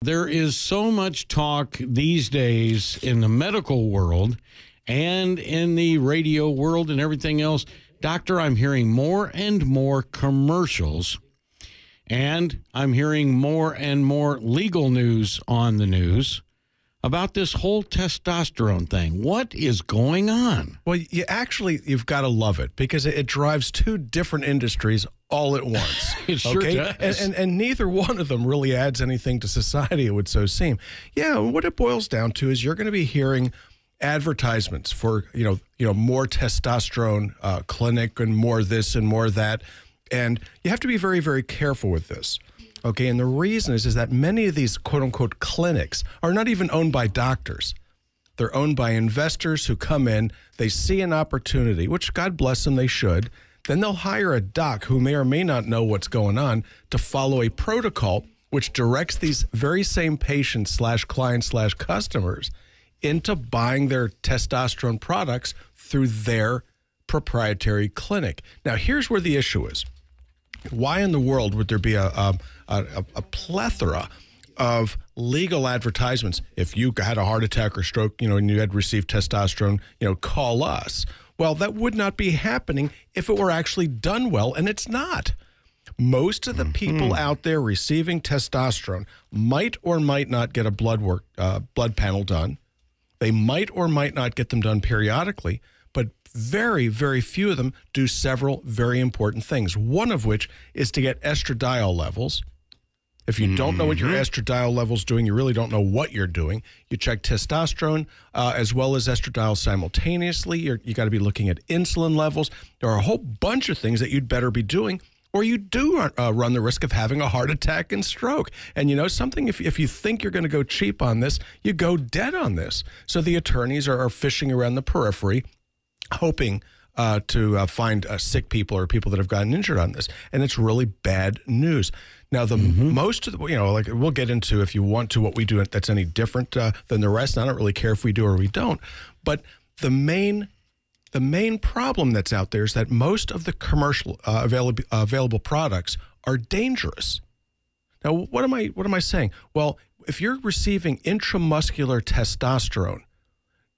There is so much talk these days in the medical world and in the radio world and everything else. Doctor, I'm hearing more and more commercials, and I'm hearing more and more legal news on the news about this whole testosterone thing. What is going on? Well, you've got to love it because it drives two different industries all at once. It sure does. And neither one of them really adds anything to society, it would so seem. Yeah, what it boils down to is you're going to be hearing advertisements for, more testosterone clinic and more this and more that. And you have to be very, very careful with this. Okay, and the reason is that many of these quote-unquote clinics are not even owned by doctors. They're owned by investors who come in, they see an opportunity, which God bless them, they should. Then they'll hire a doc who may or may not know what's going on to follow a protocol which directs these very same patients / clients / customers into buying their testosterone products through their proprietary clinic. Now, here's where the issue is. Why in the world would there be a plethora of legal advertisements? If you had a heart attack or stroke, and you had received testosterone, call us. Well, that would not be happening if it were actually done well, and it's not. Most of the people out there receiving testosterone might or might not get a blood panel done. They might or might not get them done periodically, but very, very few of them do several very important things, one of which is to get estradiol levels. If you don't know what your estradiol level's doing, you really don't know what you're doing. You check testosterone as well as estradiol simultaneously. You got to be looking at insulin levels. There are a whole bunch of things that you'd better be doing, or you do run the risk of having a heart attack and stroke. And something, if you think you're going to go cheap on this, you go dead on this. So the attorneys are fishing around the periphery, hoping to find sick people or people that have gotten injured on this. And it's really bad news. Now, most of the, like we'll get into if you want to what we do that's any different than the rest. And I don't really care if we do or we don't. But the main problem that's out there is that most of the commercial available products are dangerous. Now, what am I saying? Well, if you're receiving intramuscular testosterone,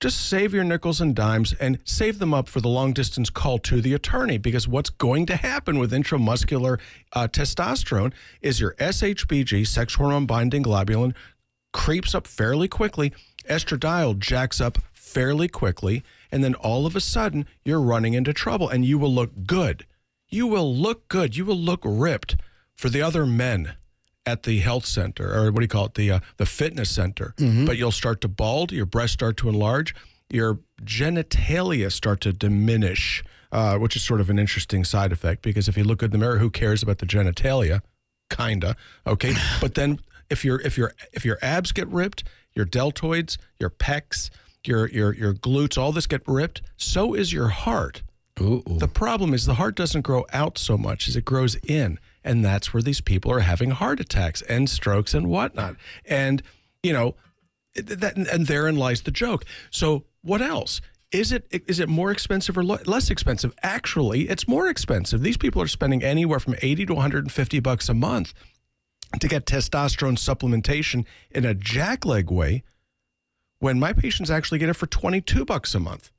just save your nickels and dimes and save them up for the long-distance call to the attorney, because what's going to happen with intramuscular testosterone is your SHBG, sex hormone binding globulin, creeps up fairly quickly, estradiol jacks up fairly quickly, and then all of a sudden you're running into trouble, and you will look good. You will look good. You will look ripped for the other men at the health center, or what do you call it, the fitness center. But you'll start to bald, your breasts start to enlarge, your genitalia start to diminish, which is sort of an interesting side effect, because if you look in the mirror, who cares about the genitalia? Kinda, okay? But then if your abs get ripped, your deltoids, your pecs, your glutes, all this get ripped, so is your heart. Ooh. The problem is the heart doesn't grow out so much as it grows in. And that's where these people are having heart attacks and strokes and whatnot. And, and therein lies the joke. So what else? Is it more expensive or less expensive? Actually, it's more expensive. These people are spending anywhere from $80 to $150 a month to get testosterone supplementation in a jackleg way, when my patients actually get it for $22 a month.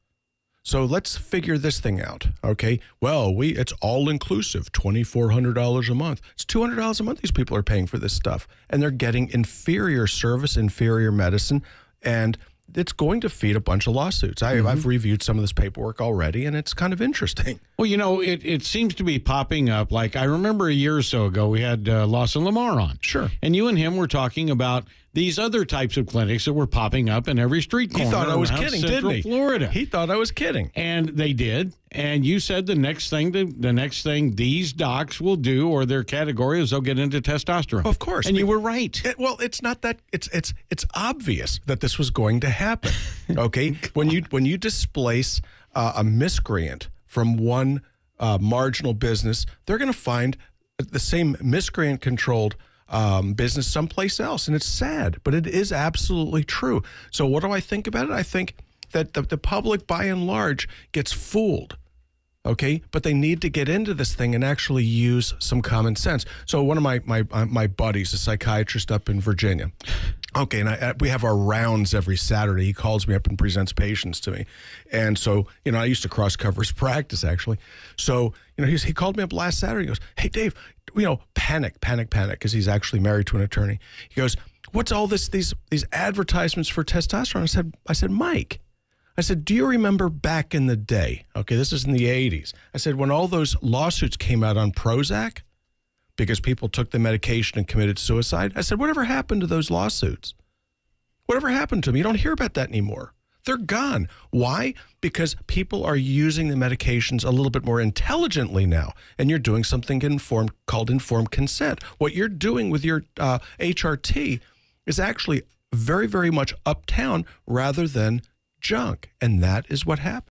So let's figure this thing out, okay? Well, it's all-inclusive, $2,400 a month. It's $200 a month these people are paying for this stuff, and they're getting inferior service, inferior medicine, and it's going to feed a bunch of lawsuits. I've reviewed some of this paperwork already, and it's kind of interesting. Well, it seems to be popping up. Like, I remember a year or so ago, we had Lawson Lamar on. Sure. And you and him were talking about these other types of clinics that were popping up in every street corner. He thought I was kidding, didn't he? Florida. He thought I was kidding. And they did. And you said the next thing these docs will do, or their category, is they'll get into testosterone. Of course. And you were right. It's not that it's obvious that this was going to happen. Okay? when you displace a miscreant from one marginal business, they're going to find the same miscreant controlled business someplace else. And it's sad, but it is absolutely true. So what do I think about it? I think that the public, by and large, gets fooled. Okay, but they need to get into this thing and actually use some common sense. So one of my buddies, a psychiatrist up in Virginia. Okay, and we have our rounds every Saturday. He calls me up and presents patients to me. And so, I used to cross-cover his practice, actually. So, he called me up last Saturday. He goes, hey, Dave, panic, because he's actually married to an attorney. He goes, what's all these advertisements for testosterone? I said, Mike, do you remember back in the day? Okay, this is in the 80s. I said, when all those lawsuits came out on Prozac because people took the medication and committed suicide, I said, whatever happened to those lawsuits? Whatever happened to them? You don't hear about that anymore. They're gone. Why? Because people are using the medications a little bit more intelligently now, and you're doing something called informed consent. What you're doing with your HRT is actually very, very much uptown rather than junk, and that is what happens.